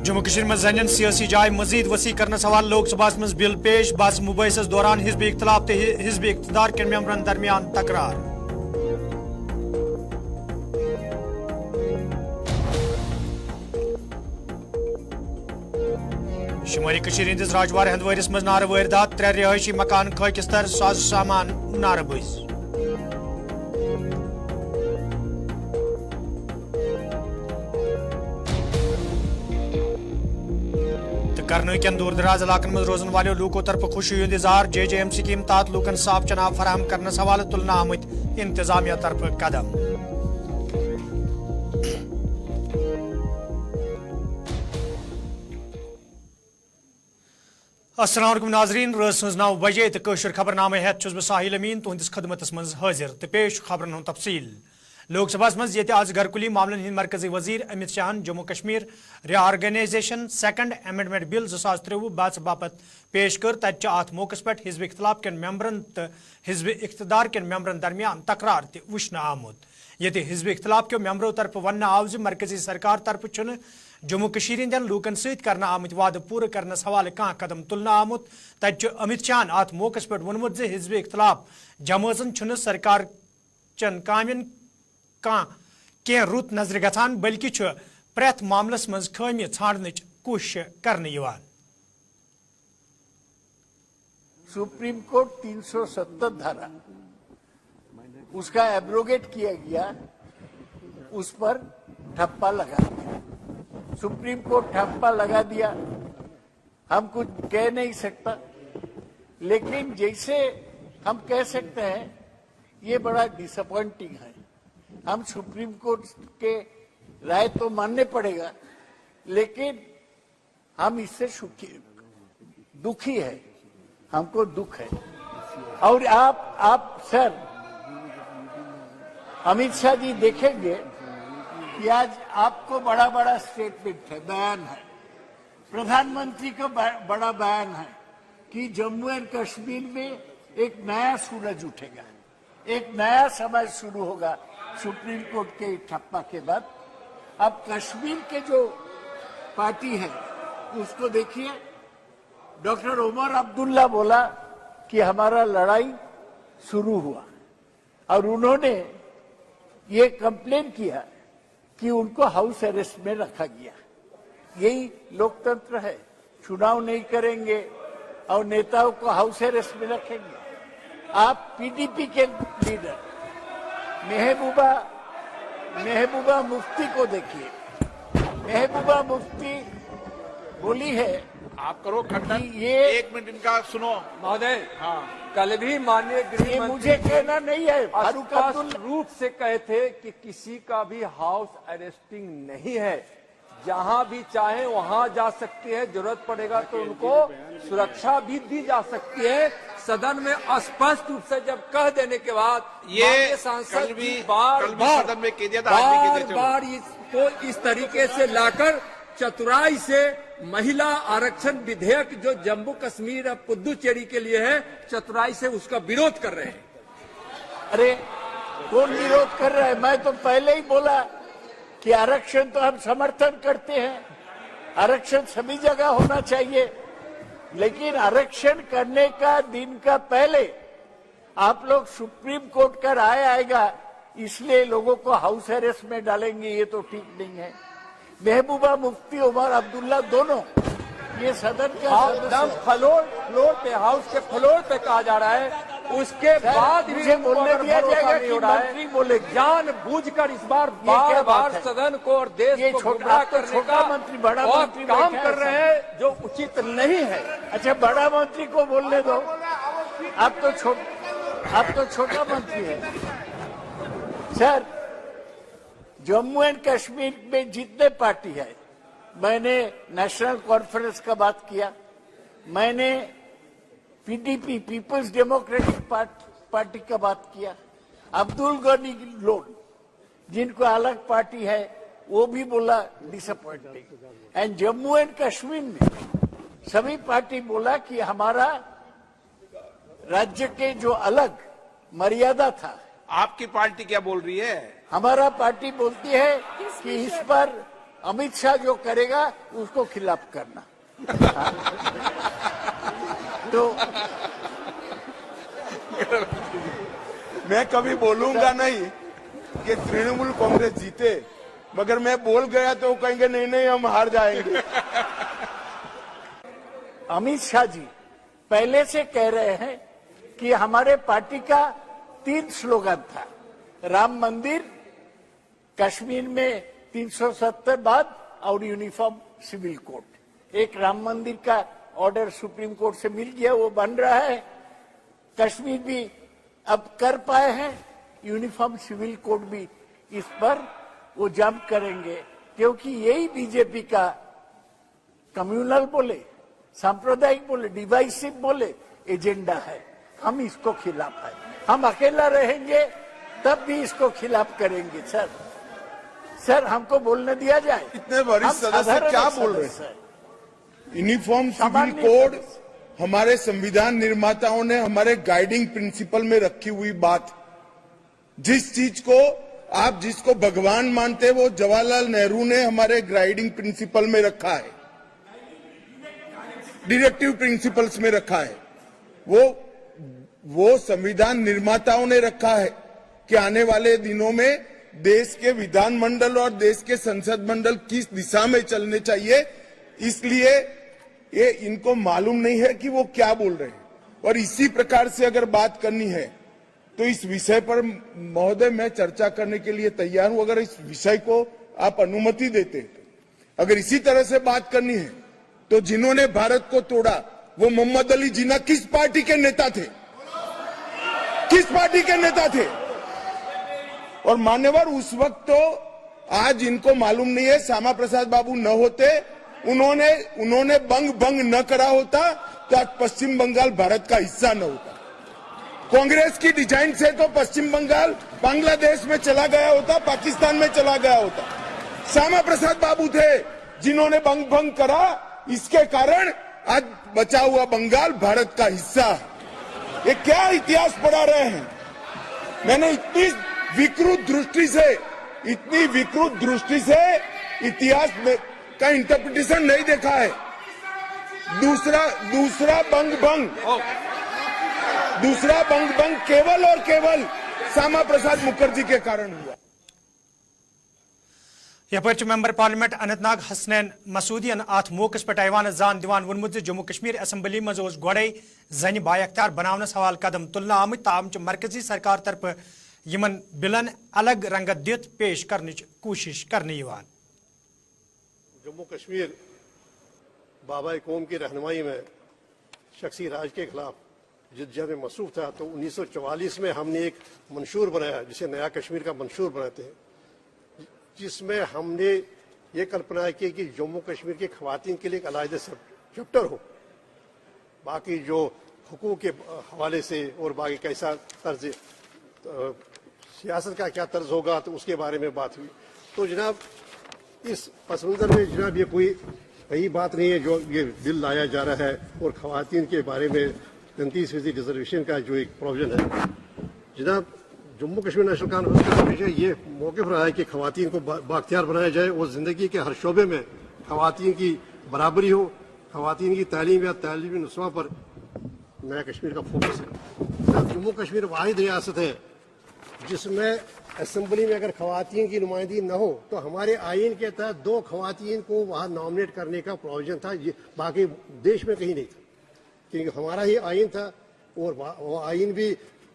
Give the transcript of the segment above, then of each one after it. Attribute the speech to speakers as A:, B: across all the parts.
A: जम्मू कश्मीर में जन सियासी जाय मजीद वसी करने सवाल लोकसभा में बिल पेश बस मुबैस दौरान हिजब इख्तलाफ तो हिजब इख्तदार के मेंबरन दरमियान तकरार। शुमारी कश्मीर हंदिस राजवार हंदवारिस मज नार वारदात 3 रिहायशी मकान खाकिस तर साज सामान नारबज। कर्नूल के दूर दराज इलाकन में रोजन वाले लूकों तरफ खुशी हंद इजहार JJM स्कीम तहत लूकन साफ चनाब फराहम करने हवाले तुलना आमत इंतजामिया तरफ कदम। अस्सलाम वालेकुम नाजरीन रोज 9 बजे तो कशर खबरनामे हेत छुस बह साहिल अमीन तुहंदिस खदमतस मज हाजिर तो पेश खबरन हुंद तफसील। लोकसभा मज ये आज घरकुली मामलन हिंद मरकजी वजीर अमित शाहन Jammu Kashmir reorganisation second amendment bill 2023 बाच बापत पेश कर तत अत मौके पे हिजब इख्तलाफ के मेंबरन तो हिजब इख्तदार के मेंबरन दरमियान तकरार वुचन आमुत। ये हिजब इख्तलाफ के मेंबरों तरफ वन आव मरकजी सरकार तरफ जम्मू कश्मीर हंदन लूकन सत कर आमत वाद पूरे करने हवाले कह कदम तुलना आमुत। तत अमित शाहन अत मौके पे वोनमुत हिजब इख्तलाफ जमाजन सरकार चन कामन कह रुत नजर गसान बल्कि प्रेथ मामलस मज खामी छाड़न कोशिश करने।
B: सुप्रीम कोर्ट 370 धारा उसका एब्रोगेट किया गया, उस पर ठप्पा लगा दिया। सुप्रीम कोर्ट ठप्पा लगा दिया, हम कुछ कह नहीं सकता, लेकिन जैसे हम कह सकते हैं ये बड़ा डिसअपॉइंटिंग है। हम सुप्रीम कोर्ट के राय तो मानने पड़ेगा, लेकिन हम इससे दुखी है, हमको दुख है। और आप सर अमित शाह जी देखेंगे कि आज आपको बड़ा बड़ा स्टेटमेंट है, बयान है, प्रधानमंत्री का बड़ा बयान है कि जम्मू एंड कश्मीर में एक नया सूरज उठेगा, एक नया समय शुरू होगा सुप्रीम कोर्ट के ठप्पा के बाद। अब कश्मीर के जो पार्टी है उसको देखिए, डॉक्टर उमर अब्दुल्ला बोला कि हमारा लड़ाई शुरू हुआ और उन्होंने ये कंप्लेन किया कि उनको हाउस अरेस्ट में रखा गया। यही लोकतंत्र है, चुनाव नहीं करेंगे और नेताओं को हाउस अरेस्ट में रखेंगे। आप PDP के लीडर महबूबा मुफ्ती को देखिए, महबूबा मुफ्ती बोली है,
C: आप करो खंडन,
B: ये
C: 1 मिनट इनका सुनो
D: महोदय।
C: हाँ,
D: कल भी माननीय गृह
B: ये मुझे कहना नहीं है,
D: स्पष्ट रूप से कहे थे कि किसी का भी हाउस अरेस्टिंग नहीं है, जहां भी चाहे वहां जा सकते हैं, जरूरत पड़ेगा तो उनको सुरक्षा भी दी जा सकती है। सदन में स्पष्ट रूप से जब कह देने के बाद
C: ये
D: सांसद
C: भी
D: बार
C: सदन में कह दिया था, आज भी
D: बार इसको इस तरीके से लाकर चतुराई से महिला आरक्षण विधेयक जो जम्मू कश्मीर और पुदुचेरी के लिए है, चतुराई से उसका विरोध कर रहे हैं।
B: अरे कौन विरोध कर रहा है? मैं तो पहले ही बोला कि आरक्षण तो हम समर्थन करते हैं, आरक्षण सभी जगह होना चाहिए, लेकिन आरक्षण करने का दिन का पहले आप लोग सुप्रीम कोर्ट का राय आएगा इसलिए लोगों को हाउस अरेस्ट में डालेंगे, ये तो ठीक नहीं है। महबूबा मुफ्ती उमर अब्दुल्ला दोनों ये सदन का
D: एकदम फ्लोर पे, हाउस के फ्लोर पे कहा जा रहा है, उसके बाद
B: मुझे बोलने दिया जाएगा कि मंत्री बोले।
D: जानबूझकर इस बार बार सदन को और देश को गुमराह करने का
B: मंत्री बड़ा मंत्री
D: काम कर रहे हैं जो उचित नहीं है।
B: अच्छा, बड़ा मंत्री को बोलने दो, आप तो छोटा मंत्री है। सर, जम्मू एंड कश्मीर में जितने पार्टी है, मैंने नेशनल कॉन्फ्रेंस का बात किया, मैंने PDP पीपल्स डेमोक्रेटिक पार्टी का बात किया, अब्दुल गनी लोन जिनको अलग पार्टी है वो भी बोला disappointing. And Jammu and Kashmir में सभी पार्टी बोला कि हमारा राज्य के जो अलग मर्यादा था।
C: आपकी पार्टी क्या बोल रही है?
B: हमारा पार्टी बोलती है कि इस पर अमित शाह जो करेगा उसको खिलाफ करना। तो
E: मैं कभी बोलूंगा नहीं कि तृणमूल कांग्रेस जीते, मगर मैं बोल गया तो कहेंगे नहीं नहीं हम हार जाएंगे।
B: अमित शाह जी पहले से कह रहे हैं कि हमारे पार्टी का 3 स्लोगन था, राम मंदिर, कश्मीर में 370 बाद और यूनिफॉर्म सिविल कोड। एक राम मंदिर का ऑर्डर सुप्रीम कोर्ट से मिल गया, वो बन रहा है। कश्मीर भी अब कर पाए हैं, यूनिफॉर्म सिविल कोड भी इस पर वो जंप करेंगे, क्योंकि यही बीजेपी का कम्युनल बोले, सांप्रदायिक बोले, डिवाइसिव बोले एजेंडा है। हम इसको खिलाफ है, हम अकेला रहेंगे तब भी इसको खिलाफ करेंगे। सर हमको बोलने दिया जाए।
E: इतने वरिष्ठ सदस्य क्या बोल रहे हैं? यूनिफॉर्म सिविल कोड हमारे संविधान निर्माताओं ने हमारे गाइडिंग प्रिंसिपल में रखी हुई बात, जिस चीज को आप जिसको भगवान मानते हैं वो जवाहरलाल नेहरू ने हमारे गाइडिंग प्रिंसिपल में रखा है, डायरेक्टिव प्रिंसिपल्स में रखा है। वो संविधान निर्माताओं ने रखा है कि आने वाले दिनों में देश के विधानमंडल और देश के संसद मंडल किस दिशा में चलने चाहिए। इसलिए ये इनको मालूम नहीं है कि वो क्या बोल रहे हैं। और इसी प्रकार से अगर बात करनी है तो इस विषय पर महोदय मैं चर्चा करने के लिए तैयार हूं, अगर इस विषय को आप अनुमति देते। अगर इसी तरह से बात करनी है तो जिन्होंने भारत को तोड़ा वो मोहम्मद अली जिन्ना किस पार्टी के नेता थे? किस पार्टी के नेता थे? और मान्यवर उस वक्त तो, आज इनको मालूम नहीं है, श्यामा प्रसाद बाबू न होते, उन्होंने भंग न करा होता तो आज पश्चिम बंगाल भारत का हिस्सा न होता। कांग्रेस की डिजाइन से तो पश्चिम बंगाल बांग्लादेश में चला गया होता, पाकिस्तान में चला गया होता। श्यामा प्रसाद बाबू थे जिन्होंने भंग करा, इसके कारण आज बचा हुआ बंगाल भारत का हिस्सा है। ये क्या इतिहास पढ़ा रहे हैं? मैंने इतनी विकृत दृष्टि से इतिहास का इंटरप्रिटेशन नहीं देखा है। दूसरा बंग केवल और केवल श्यामा प्रसाद मुखर्जी के कारण हुआ।
A: यपर मेंबर पार्लियामेंट अनंतनाग हसनैन मसूदियन अत मौके पे ऐवान जान दिवान वोनमुत जम्मू कश्मीर असेंबली मज गोड़े जन बाख्तियार बनावनस हवाल कदम तुलना आमत ताम मरकजी सरकार तरफ यमन बिलन अलग रंगत दित पेश करने कोशिश करने।
F: जम्मू कश्मीर बाबा कौम की रहनुमाई में शख्सी राज के खिलाफ जिद्दजहद में मसरूफ था, तो 1944 में हमने एक मंशूर बनाया जिसे नया कश्मीर का मंशूर बनाते हैं, जिसमें हमने ये कल्पना की कि जम्मू कश्मीर की खवातीन के लिए एक अलग चैप्टर हो। बाकी जो हुकूक के हवाले से और बाकी कैसा तर्ज सियासत का क्या तर्ज होगा तो उसके बारे में बात हुई। तो जनाब इस पस मंज़र में जनाब ये कोई नई बात नहीं है जो ये बिल लाया जा रहा है, और खवातीन के बारे में 33% रिजर्वेशन का जो एक प्रोविजन है। जनाब जम्मू कश्मीर नेशनल कॉन्फ्रेंस का हमेशा ये मौक़िफ़ रहा है कि खवातीन को बाख्तियार बनाया जाए और ज़िंदगी के हर शोबे में खवातीन की बराबरी हो। खवातीन की तालीम या तालीमी नुस्वा पर नया कश्मीर का फोकस है। जम्मू कश्मीर वाहिद रियासत है जिसमें असेंबली में अगर खवातीन की नुमाइंदगी न हो तो हमारे आइन के तहत 2 खवातीन को वहाँ नॉमिनेट करने का प्रोविजन था, ये बाकी देश में कहीं नहीं था, क्योंकि हमारा ही आइन था। और वो आइन भी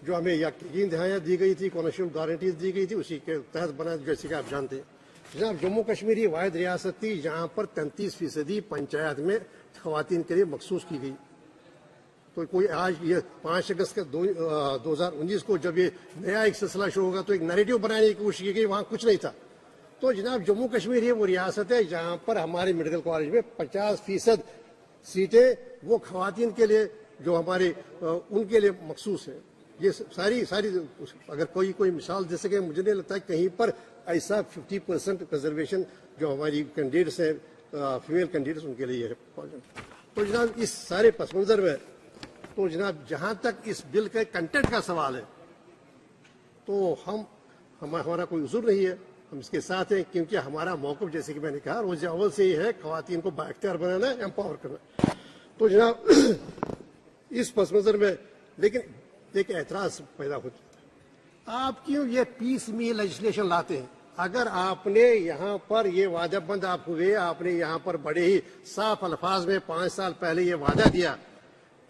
F: जो हमें यकीन दहाइयाँ दी गई थी, कॉन्स्टिट्यूशनल गारंटीज दी गई थी, उसी के तहत बना, जैसे कि आप जानते हैं। जनाब जम्मू कश्मीर ही वाहिद रियासत थी जहाँ पर 33% पंचायत में खवातीन के लिए मखसूस की गई। तो कोई आज ये 5 अगस्त के 2019 को जब ये नया एक सिलसिला शुरू होगा तो एक नैरेटिव बनाने की कोशिश की गई, वहाँ कुछ नहीं था। तो जनाब जम्मू कश्मीर ये वो रियासत है जहाँ पर हमारे मेडिकल कॉलेज में 50% सीटें वो खवातीन के लिए जो हमारे उनके लिए मखसूस है। ये सारी अगर कोई मिसाल दे सके, मुझे नहीं लगता है कहीं पर ऐसा 50% रिजर्वेशन जो हमारी कैंडिडेट्स हैं, फीमेल कैंडिडेट्स, उनके लिए है। तो जनाब इस सारे पस मंज़र में तो जनाब जहाँ तक इस बिल के कंटेंट का सवाल है तो हमारा कोई उज़ूर नहीं है हम इसके साथ हैं, क्योंकि हमारा मौक़िफ़ जैसे कि मैंने कहा रोज़ अव्वल से ही है ख़वातीन को बाइख्तियार बनाना, एम्पावर करना। तो जनाब इस पस मंज़र में लेकिन एक एतराज़ पैदा होता है, आप क्यों ये पीस मील लेजिस्लेशन लाते हैं? अगर आपने यहाँ पर ये वादाबंद आप हुए, आपने यहाँ पर बड़े ही साफ अल्फाज में 5 साल पहले ये वादा दिया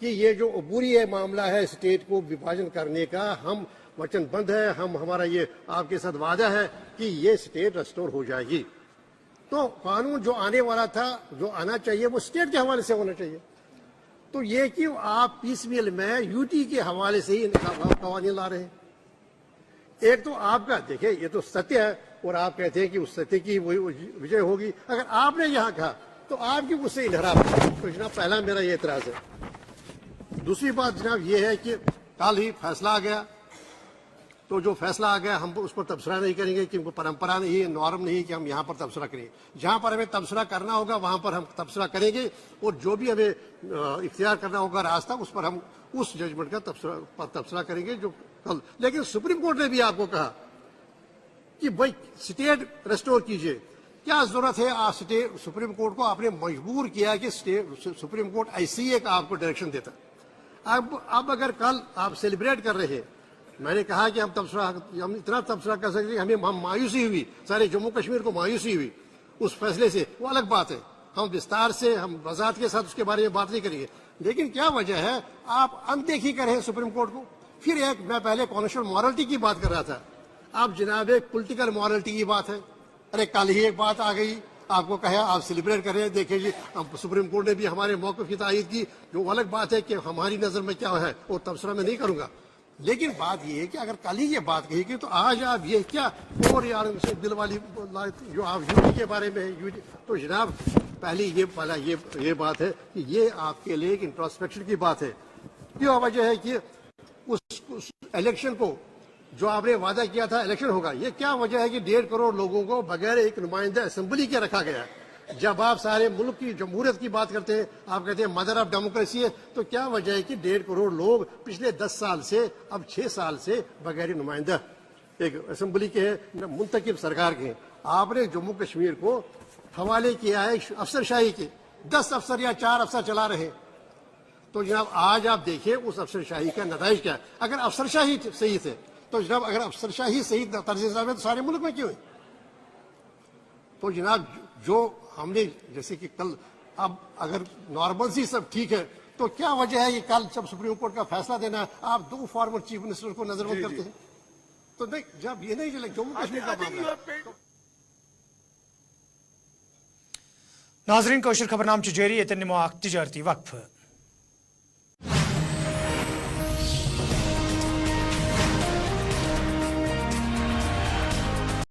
F: कि ये जो अबूरी मामला है स्टेट को विभाजन करने का, हम वचनबद्ध है, हमारा ये आपके साथ वादा है कि ये स्टेट रेस्टोर हो जाएगी। तो कानून जो आने वाला था, जो आना चाहिए वो स्टेट के हवाले से होना चाहिए। तो ये क्यों आप पीसमील में यूटी के हवाले से ही कवानीन ला रहे हैं? एक तो आपका देखिए ये तो सत्य है और आप कहते हैं कि उस सत्य की वही विजय होगी। अगर आपने यहाँ कहा तो आपकी उससे इनहराफ। तो जनाब पहला मेरा ये एतराज है। दूसरी बात जनाब ये है कि कल ही फैसला आ गया, तो जो फैसला आ गया हम उस पर तबसरा नहीं करेंगे, क्योंकि परंपरा नहीं है, नॉर्म नहीं है कि हम यहाँ पर तबसरा करें। जहाँ पर हमें तबसरा करना होगा वहाँ पर हम तबसरा करेंगे और जो भी हमें इख्तियार करना होगा रास्ता, उस पर हम उस जजमेंट का तबसरा करेंगे जो कल। लेकिन सुप्रीम कोर्ट ने भी आपको कहा कि भाई स्टेट रेस्टोर कीजिए। क्या जरूरत है आप स्टेट सुप्रीम कोर्ट को आपने मजबूर किया कि सुप्रीम कोर्ट ऐसी ही एक आपको डायरेक्शन देता। अब अगर कल आप सेलिब्रेट कर रहे हैं, मैंने कहा कि हम इतना तबसरा कर सकते हैं, हम मायूसी हुई, सारे जम्मू कश्मीर को मायूसी हुई उस फैसले से, वो अलग बात है। हम विस्तार से हम वजाहत के साथ उसके बारे में बात नहीं करेंगे। लेकिन क्या वजह है आप अनदेखी कर रहे हैं सुप्रीम कोर्ट को? फिर एक मैं पहले कॉन्स्टिट्यूशनल मॉरलिटी की बात कर रहा था, आप जनाब एक पॉलिटिकल मॉरलिटी की बात है। अरे कल ही एक बात आ गई, आपको कहा आप सेलिब्रेट कर रहे हैं। देखिए जी, सुप्रीम कोर्ट ने भी हमारे मौक़िफ़ की तायीद की, जो अलग बात है कि हमारी नज़र में क्या है वो तबसरा में नहीं करूंगा। लेकिन बात ये है कि अगर कल ही ये बात कही कि तो आज आप ये क्या और यार दिल वाली जो आप यूटी के बारे में यूटी, तो जनाब पहले ये बात है कि ये आपके लिए एक इंट्रोस्पेक्शन की बात है। क्यों वजह है कि उस इलेक्शन को जो आपने वादा किया था इलेक्शन होगा, ये क्या वजह है कि 1.5 करोड़ लोगों को बगैर एक नुमाइंदा असेंबली के रखा गया है? जब आप सारे मुल्क की जमहूरियत की बात करते हैं, आप कहते हैं मदर ऑफ डेमोक्रेसी है, तो क्या वजह है कि 1.5 करोड़ लोग पिछले 10 साल से, अब 6 साल से बगैर नुमाइंदा एक असेंबली के हैं, मुंतखब सरकार के हैं? आपने जम्मू कश्मीर को हवाले किया है अफसरशाही के। 10 अफसर या 4 अफसर चला रहे। तो जनाब आज आप देखिए उस अफसरशाही का नताइज क्या है। अगर अफसरशाही सही थे तो जनाब अगर अफसरशाही सही तर्ज है तो सारे मुल्क में क्यों है? तो जनाब जो हमने जैसे कि कल, अब अगर नॉर्मल सी सब ठीक है तो क्या वजह है कि कल जब सुप्रीम कोर्ट का फैसला देना है आप 2 फॉर्मर चीफ मिनिस्टर को नजरबंद करते हैं? तो नहीं, जब ये नहीं चले जम्मू कश्मीर का मामला है।
A: नाजरीन, कौशल खबरनाम जारी, ये निमो तिजारती वक्फ।